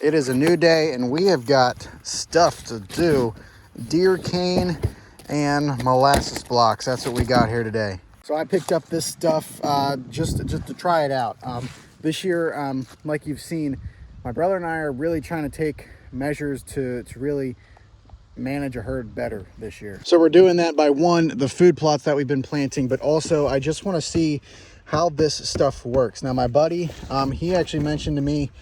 It is a new day and we have got stuff to do. Deer cane and molasses blocks. That's what we got here today. So I picked up this stuff just to try it out. This year, like you've seen, my brother and I are really trying to take measures to really manage a herd better this year. So we're doing that by the food plots that we've been planting, but also I just want to see how this stuff works. Now my buddy, he actually mentioned to me,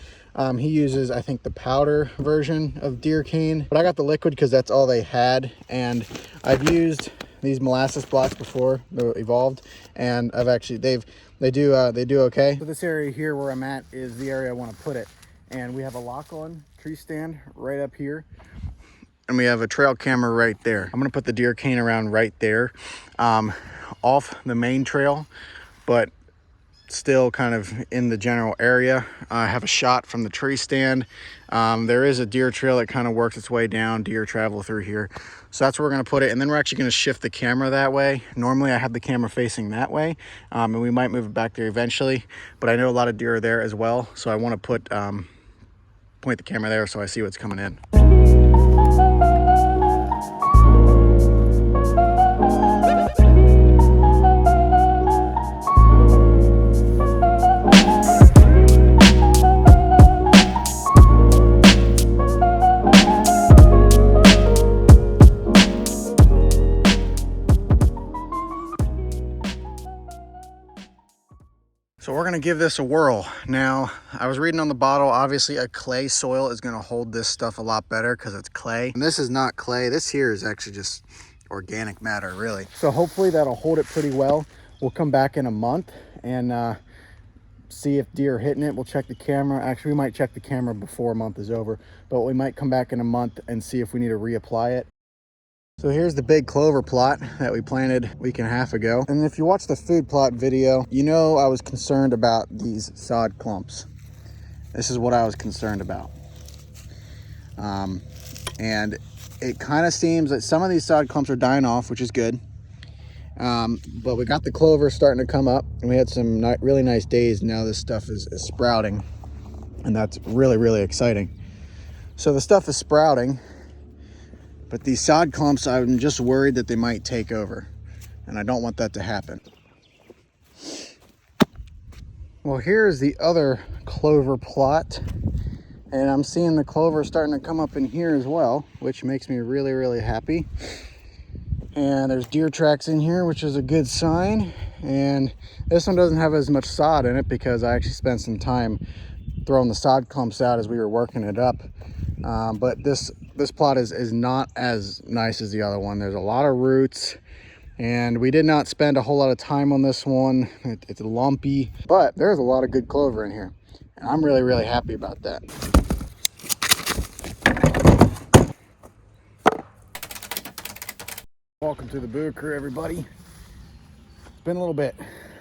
he uses, I think, the powder version of deer cane, but I got the liquid because that's all they had. And I've used these molasses blocks before, the Evolved, and I've actually, they do okay. So this area here where I'm at is the area I want to put it. And we have a lock-on tree stand right up here. And we have a trail camera right there. I'm gonna put the deer cane around right there, off the main trail, but still kind of in the general area. I have a shot from the tree stand. There is a deer trail that kind of works its way down. Deer travel through here. So that's where we're gonna put it. And then we're actually gonna shift the camera that way. Normally I have the camera facing that way, and we might move it back there eventually, but I know a lot of deer are there as well. So I wanna point the camera there so I see what's coming in. So we're gonna give this a whirl. Now, I was reading on the bottle, obviously a clay soil is gonna hold this stuff a lot better because it's clay. And this is not clay, this here is actually just organic matter, really. So hopefully that'll hold it pretty well. We'll come back in a month and see if deer are hitting it. We'll check the camera. Actually, we might check the camera before a month is over, but we might come back in a month and see if we need to reapply it. So here's the big clover plot that we planted a week and a half ago. And if you watch the food plot video, you know I was concerned about these sod clumps. This is what I was concerned about. And it kind of seems that some of these sod clumps are dying off, which is good. But we got the clover starting to come up, and we had some really nice days. Now this stuff is sprouting, and that's really, really exciting. So the stuff is sprouting. But these sod clumps, I'm just worried that they might take over, and I don't want that to happen. Well, here's the other clover plot, and I'm seeing the clover starting to come up in here as well, which makes me really, really happy. And there's deer tracks in here, which is a good sign. And this one doesn't have as much sod in it because I actually spent some time throwing the sod clumps out as we were working it up. But this plot is not as nice as the other one. There's a lot of roots, and we did not spend a whole lot of time on this one. It's lumpy, but there's a lot of good clover in here, and I'm really, really happy about that. Welcome to the Boo Crew, everybody. It's been a little bit.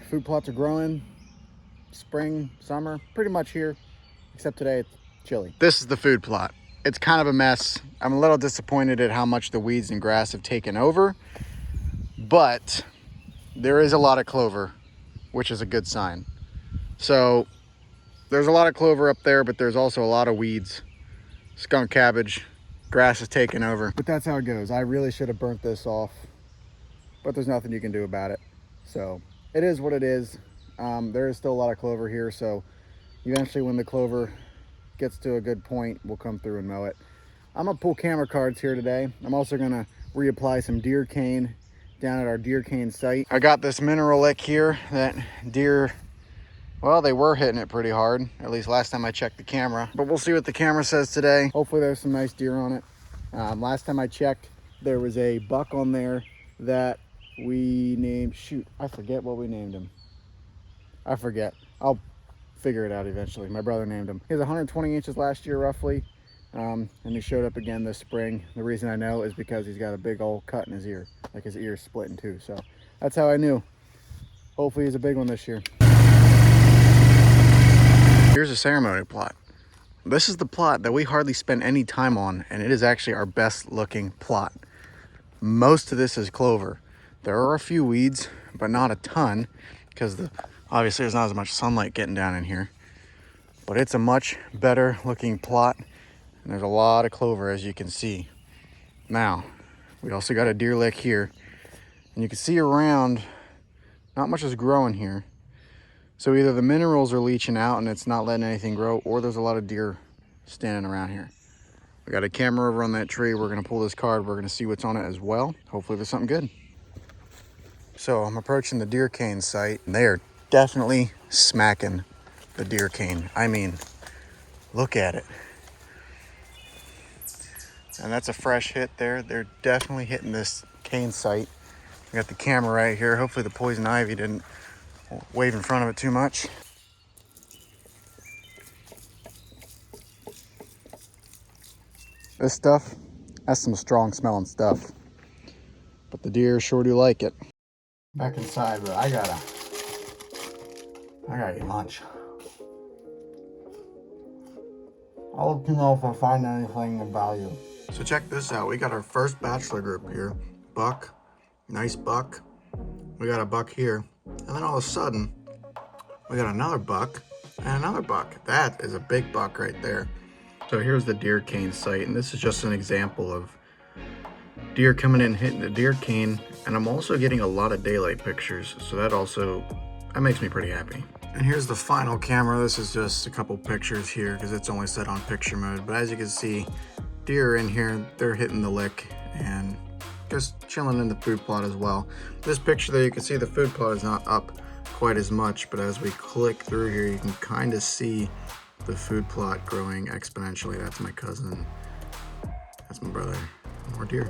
Food plots are growing. Spring, summer, pretty much here, except today it's chilly. This is the food plot. It's kind of a mess. I'm a little disappointed at how much the weeds and grass have taken over, but there is a lot of clover, which is a good sign. So there's a lot of clover up there, but there's also a lot of weeds, skunk cabbage, grass is taking over. But that's how it goes. I really should have burnt this off, but there's nothing you can do about it. So it is what it is. There is still a lot of clover here, so eventually when the clover gets to a good point, we'll come through and mow it. I'm gonna pull camera cards here today. I'm also gonna reapply some deer cane down at our deer cane site. I got this mineral lick here that deer, well, they were hitting it pretty hard, at least last time I checked the camera, but we'll see what the camera says today. Hopefully there's some nice deer on it. Last time I checked, there was a buck on there that we named, shoot, I forget what we named him. I forget. I'll figure it out eventually. My brother named him. He was 120 inches last year roughly, and he showed up again this spring. The reason I know is because he's got a big old cut in his ear, like his ear's split in two. So that's how I knew. Hopefully he's a big one this year. Here's a ceremony plot. This is the plot that we hardly spend any time on, and it is actually our best looking plot. Most of this is clover. There are a few weeds, but not a ton, because obviously there's not as much sunlight getting down in here. but it's a much better looking plot. And there's a lot of clover, as you can see. Now, we also got a deer lick here. And you can see around, not much is growing here. So either the minerals are leaching out and it's not letting anything grow, or there's a lot of deer standing around here. We got a camera over on that tree. We're gonna pull this card. We're gonna see what's on it as well. Hopefully there's something good. So I'm approaching the deer cane site, and they are definitely smacking the deer cane. I mean, look at it. And that's a fresh hit there. They're definitely hitting this cane site. We got the camera right here. Hopefully the poison ivy didn't wave in front of it too much. This stuff, that's some strong smelling stuff. But the deer sure do like it. Back inside, but I gotta eat lunch. I'll let you know if I find anything of value. So check this out. We got our first bachelor group here. Buck, nice buck. We got a buck here. And then all of a sudden, we got another buck and another buck. That is a big buck right there. So here's the deer cane site, and this is just an example of deer coming in hitting the deer cane. And I'm also getting a lot of daylight pictures, so that makes me pretty happy. And here's the final camera. This is just a couple pictures here because it's only set on picture mode. But as you can see, deer in here, they're hitting the lick and just chilling in the food plot as well. This picture there, you can see the food plot is not up quite as much, but as we click through here, you can kind of see the food plot growing exponentially. That's my cousin. That's my brother. More deer.